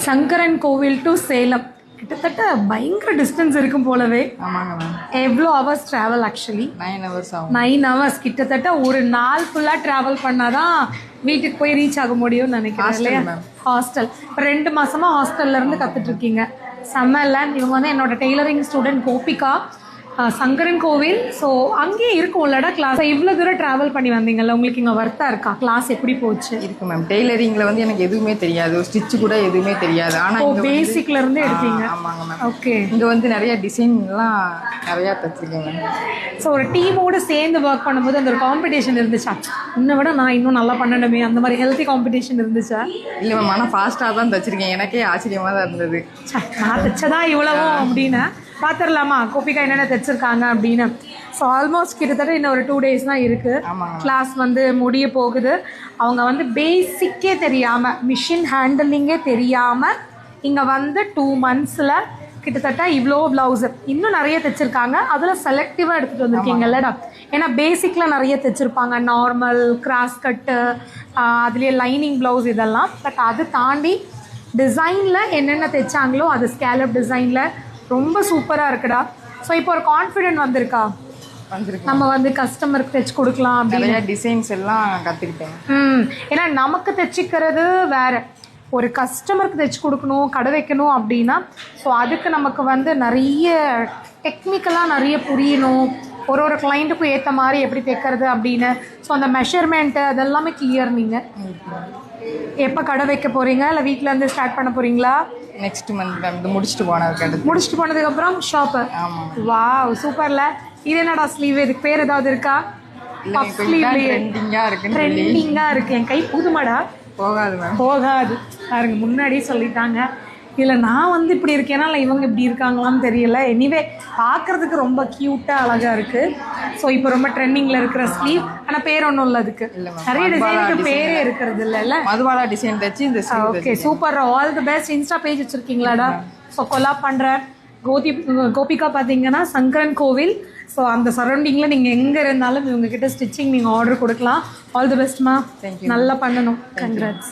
சங்கரன் கோவில் டு சேலம் கிட்டத்தட்ட பயங்கர டிஸ்டன்ஸ் இருக்கும் போலவே. ஆமாங்க மேம். எவ்வளோ ஹவர்ஸ் ட்ராவல்? ஆக்சுவலி 9 hours ஆகும். 9 hours கிட்டத்தட்ட ஒரு நாள் ஃபுல்லாக ட்ராவல் பண்ணாதான் வீட்டுக்கு போய் ரீச் ஆக முடியும்னு நினைக்கிறேன் இல்லையா? ஹாஸ்டல் இப்போ 2 மாசமா ஹாஸ்டல்ல இருந்து கற்றுட்டு இருக்கீங்க. செம்ம இல்லை? இவங்க வந்து என்னோட டெய்லரிங் ஸ்டூடெண்ட் கோபிகா, சங்கரன் கோவில். ஸோ அங்கேயே இருக்கும்லடா கிளாஸ். இவ்வளோ தூரம் ட்ராவல் பண்ணி வந்தீங்கல்ல, உங்களுக்கு இங்கே வர்த்தா இருக்கா? கிளாஸ் எப்படி போச்சு? இருக்கு மேம். டெய்லரிங்ல வந்து எனக்கு எதுவுமே தெரியாது, ஸ்டிச் கூட எதுவுமே தெரியாது. ஆனால் பேசிக்ல இருந்து எடுத்தீங்க. ஆமாங்க மேம். ஓகே. இங்கே வந்து நிறைய டிசைன்லாம் நிறையா தச்சிருக்கேன் மேம். ஸோ ஒரு டீமோடு சேர்ந்து ஒர்க் பண்ணும்போது அந்த ஒரு காம்படிஷன் இருந்துச்சா? உன்னை விட நான் இன்னும் நல்லா பண்ணணுமே, அந்த மாதிரி ஹெல்த்தி காம்படிஷன் இருந்துச்சா? இல்லை மேம், ஆனால் ஃபாஸ்ட்டாக தான் தச்சிருக்கேன். எனக்கே ஆச்சரியமாக தான் இருந்தது. நான் தைச்சதா இவ்வளவோ அப்படின்னு பார்த்துடலாமா கோபிகா என்னென்ன தைச்சிருக்காங்க அப்படின்னு. ஸோ ஆல்மோஸ்ட் கிட்டத்தட்ட இன்னும் ஒரு 2 days தான் இருக்குது. கிளாஸ் வந்து முடிய போகுது. அவங்க வந்து பேசிக்கே தெரியாமல், மிஷின் ஹேண்டலிங்கே தெரியாமல் இங்கே வந்து 2 monthsல கிட்டத்தட்ட இவ்வளோ ப்ளவுஸு இன்னும் நிறைய தைச்சிருக்காங்க. அதில் செலக்டிவாக எடுத்துகிட்டு வந்திருக்கீங்கல்லடா. ஏன்னா பேசிக்கில் நிறைய தைச்சிருப்பாங்க, நார்மல் கிராஸ் கட்டு, அதுலேயே லைனிங் ப்ளவுஸ் இதெல்லாம். பட் அது தாண்டி டிசைனில் என்னென்ன தைச்சாங்களோ அது ஸ்கேலப் டிசைனில் ரொம்ப சூப்பராக இருக்குடா. ஸோ இப்போ ஒரு கான்ஃபிடென்ட் வந்திருக்கா? நம்ம வந்து கஸ்டமருக்கு தைச்சு கொடுக்கலாம் அப்படின்னு டிசைன்ஸ் எல்லாம் கற்றுக்கிட்டேன். ஏன்னா நமக்கு தைச்சிக்கிறது வேற, ஒரு கஸ்டமருக்கு தைச்சு கொடுக்கணும், கடை வைக்கணும் அப்படின்னா ஸோ அதுக்கு நமக்கு வந்து நிறைய டெக்னிக்கலாக நிறைய புரியணும். ஒரு கிளைண்ட்டுக்கும் ஏற்ற மாதிரி எப்படி தைக்கிறது அப்படின்னு. ஸோ அந்த மெஷர்மெண்ட்டு அதெல்லாமே கிளியர். நீங்கள் எப்போ கடை வைக்க போகிறீங்க, இல்லை வீட்டில் இருந்து ஸ்டார்ட் பண்ண போகிறீங்களா? Next month ma'am. இது முடிச்சுட்டு போனதுக்கப்புறம் ஷாப்பு. வாவ், சூப்பர்ல. இது என்னடா ஸ்லீவ்? இதுக்கு பேர் ஏதாவது இருக்கா? ட்ரெண்டிங்காக இருக்கு. என் கை புதுமாடா? போகாது மேம். போகாது பாருங்க, முன்னாடியே சொல்லிட்டாங்க. இல்லை நான் வந்து இப்படி இருக்கேன்னா இல்லை இவங்க இப்படி இருக்காங்களான்னு தெரியல. எனிவே பார்க்குறதுக்கு ரொம்ப க்யூட்டாக அழகாக இருக்குது. ஸோ இப்போ ரொம்ப ட்ரெண்டிங்கில் இருக்கிற ஸ்லீவ். ஆனால் பேர் ஒன்றும் இல்லை அதுக்கு. நிறைய டிசைனுக்கு பேரே இருக்கிறது இல்லைல்ல. மதுபாலா டிசைன் தச்சு இந்த. Okay, super. All the best. Insta page வச்சுருக்கீங்களாடா? ஸோ கொலாப் பண்ணுறேன். கோபிகா பார்த்தீங்கன்னா சங்கரன் கோவில். ஸோ அந்த சரௌண்டிங்கில் நீங்கள் எங்கே இருந்தாலும் இவங்ககிட்ட ஸ்டிச்சிங் நீங்கள் ஆர்டர் கொடுக்கலாம். ஆல் தி பெஸ்ட்மா. நல்லா பண்ணணும். கங்க்ராட்ஸ்.